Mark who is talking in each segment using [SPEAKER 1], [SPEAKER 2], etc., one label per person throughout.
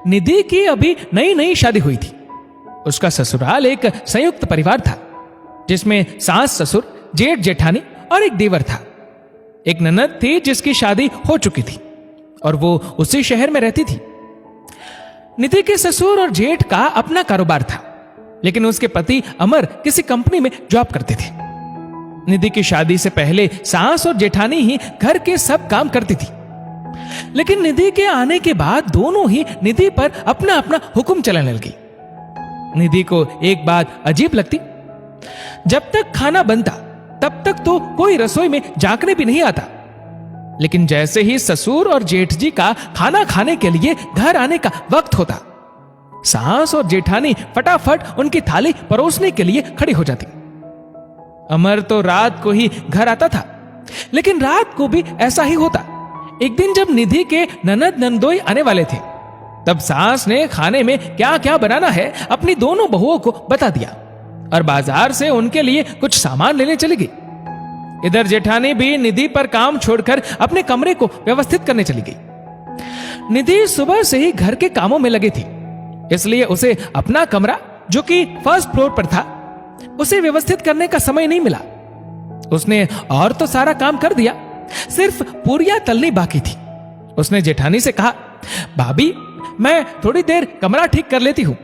[SPEAKER 1] निधि की अभी नई नई शादी हुई थी। उसका ससुराल एक संयुक्त परिवार था, जिसमें सास ससुर, जेठ जेठानी और एक देवर था। एक ननद थी जिसकी शादी हो चुकी थी और वो उसी शहर में रहती थी। निधि के ससुर और जेठ का अपना कारोबार था, लेकिन उसके पति अमर किसी कंपनी में जॉब करते थे। निधि की शादी से पहले सास और जेठानी ही घर के सब काम करती थी, लेकिन निधि के आने के बाद दोनों ही निधि पर अपना अपना हुक्म चलाने लगी। निधि को एक बात अजीब लगती, जब तक खाना बनता तब तक तो कोई रसोई में झांकने भी नहीं आता, लेकिन जैसे ही ससुर और जेठ जी का खाना खाने के लिए घर आने का वक्त होता, सास और जेठानी फटाफट उनकी थाली परोसने के लिए खड़ी हो जाती। अमर तो रात को ही घर आता था, लेकिन रात को भी ऐसा ही होता। एक दिन जब निधि के ननद नंदोई आने वाले थे, तब सास ने खाने में क्या क्या बनाना है अपनी दोनों बहुओं को बता दिया और बाजार से उनके लिए कुछ सामान लेने चली गई। इधर जेठानी भी निधि पर काम छोड़कर अपने कमरे को व्यवस्थित करने चली गई। निधि सुबह से ही घर के कामों में लगी थी, इसलिए उसे अपना कमरा, जो कि फर्स्ट फ्लोर पर था, उसे व्यवस्थित करने का समय नहीं मिला। उसने और तो सारा काम कर दिया, सिर्फ पूरियां तलनी बाकी थी। उसने जेठानी से कहा, भाभी मैं थोड़ी देर कमरा ठीक कर लेती हूं,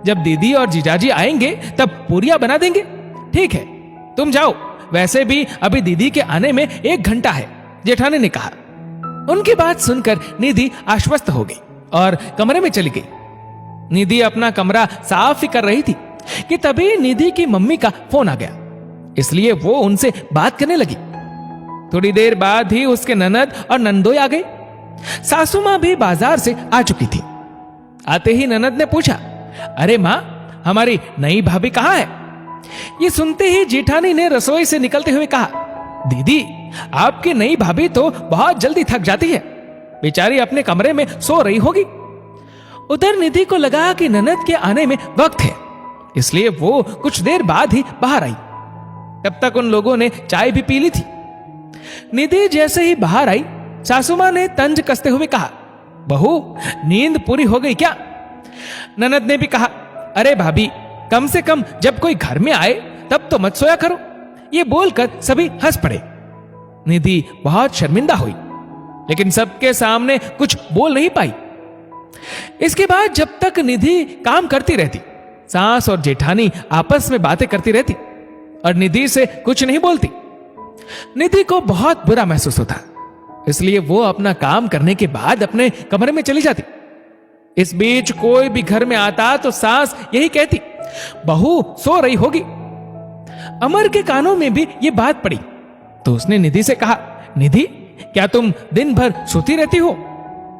[SPEAKER 1] जब दीदी और जीजाजी आएंगे तब पूरियां बना देंगे। ठीक है, तुम जाओ, वैसे भी अभी दीदी के आने में 1 घंटा है, जेठानी ने कहा। उनकी बात सुनकर निधि आश्वस्त हो गई और कमरे में चली गई। निधि अपना कमरा साफ ही कर रही थी कि तभी निधि की मम्मी का फोन आ गया, इसलिए वो उनसे बात करने लगी। थोड़ी देर बाद ही उसके ननद और नंदोई आ गई। सासू मां भी बाजार से आ चुकी थी। आते ही ननद ने पूछा, अरे मां, हमारी नई भाभी कहां है? ये सुनते ही जेठानी ने रसोई से निकलते हुए कहा, दीदी आपकी नई भाभी तो बहुत जल्दी थक जाती है, बेचारी अपने कमरे में सो रही होगी। उधर निधि को लगा कि ननद के आने में वक्त है, इसलिए वो कुछ देर बाद ही बाहर आई। तब तक उन लोगों ने चाय भी पी ली थी। निधि जैसे ही बाहर आई, सासू मां ने तंज कसते हुए कहा, बहू नींद पूरी हो गई क्या? ननद ने भी कहा, अरे भाभी, कम से कम जब कोई घर में आए तब तो मत सोया करो। ये बोलकर सभी हंस पड़े। निधि बहुत शर्मिंदा हुई, लेकिन सबके सामने कुछ बोल नहीं पाई। इसके बाद जब तक निधि काम करती रहती, सास और जेठानी आपस में बातें करती रहती और निधि से कुछ नहीं बोलती। निधि को बहुत बुरा महसूस होता, इसलिए वो अपना काम करने के बाद अपने कमरे में चली जाती। इस बीच कोई भी घर में आता तो सास यही कहती, बहू सो रही होगी। अमर के कानों में भी ये बात पड़ी, तो उसने निधि से कहा, निधि क्या तुम दिन भर सोती रहती हो?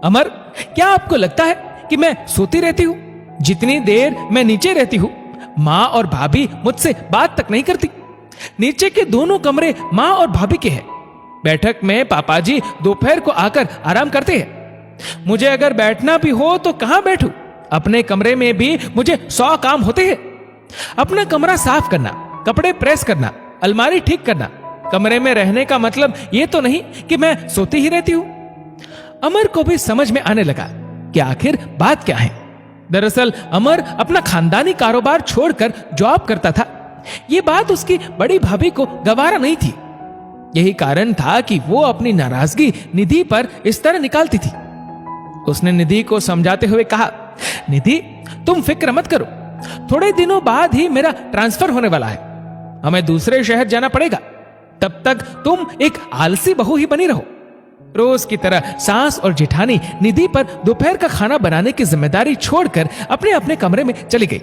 [SPEAKER 1] अमर, क्या आपको लगता है कि मैं सोती रहती हूं? जितनी देर मैं नीचे रहती हूं, माँ और भाभी मुझसे बात तक नहीं करती। नीचे के दोनों कमरे माँ और भाभी के हैं। बैठक में पापाजी दोपहर को आकर आराम करते हैं। मुझे अगर बैठना भी हो तो कहां बैठूं? अपने कमरे में भी मुझे 100 काम होते हैं। अपना कमरा साफ करना, कपड़े प्रेस करना, अलमारी ठीक करना। कमरे में रहने का मतलब ये तो नहीं कि मैं सोती ही रहती हूं। अमर को भी समझ में आने लगा कि आखिर बात क्या है। दरअसल अमर अपना खानदानी कारोबार छोड़कर जॉब करता था। ये बात उसकी बड़ी भाभी को गवारा नहीं थी। यही कारण था कि वो अपनी नाराजगी निधि पर इस तरह निकालती थी। उसने निधि को समझाते हुए कहा, निधि तुम फिक्र मत करो, थोड़े दिनों बाद ही मेरा ट्रांसफर होने वाला है। हमें दूसरे शहर जाना पड़ेगा। तब तक तुम एक आलसी बहू ही बनी रहो। रोज की तरह सास और जेठानी निधि पर दोपहर का खाना बनाने की जिम्मेदारी छोड़कर अपने अपने कमरे में चली गई।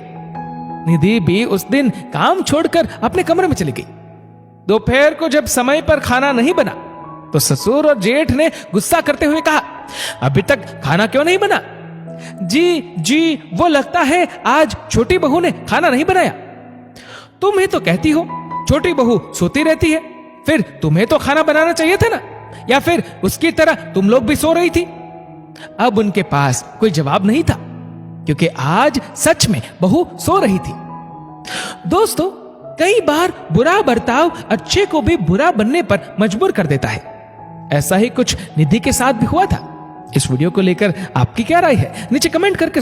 [SPEAKER 1] निधि भी उस दिन काम छोड़कर अपने कमरे में चली गई। दोपहर को जब समय पर खाना नहीं बना तो ससुर और जेठ ने गुस्सा करते हुए कहा, अभी तक खाना क्यों नहीं बना? जी, वो लगता है आज छोटी बहू ने खाना नहीं बनाया। तुम ही तो कहती हो छोटी बहू सोती रहती है, फिर तुम्हें तो खाना बनाना चाहिए था ना, या फिर उसकी तरह तुम लोग भी सो रही थी। अब उनके पास कोई जवाब नहीं था, क्योंकि आज सच में बहू सो रही थी। दोस्तों, कई बार बुरा बर्ताव अच्छे को भी बुरा बनने पर मजबूर कर देता है। ऐसा ही कुछ निधि के साथ भी हुआ था। इस वीडियो को लेकर आपकी क्या राय है नीचे कमेंट करके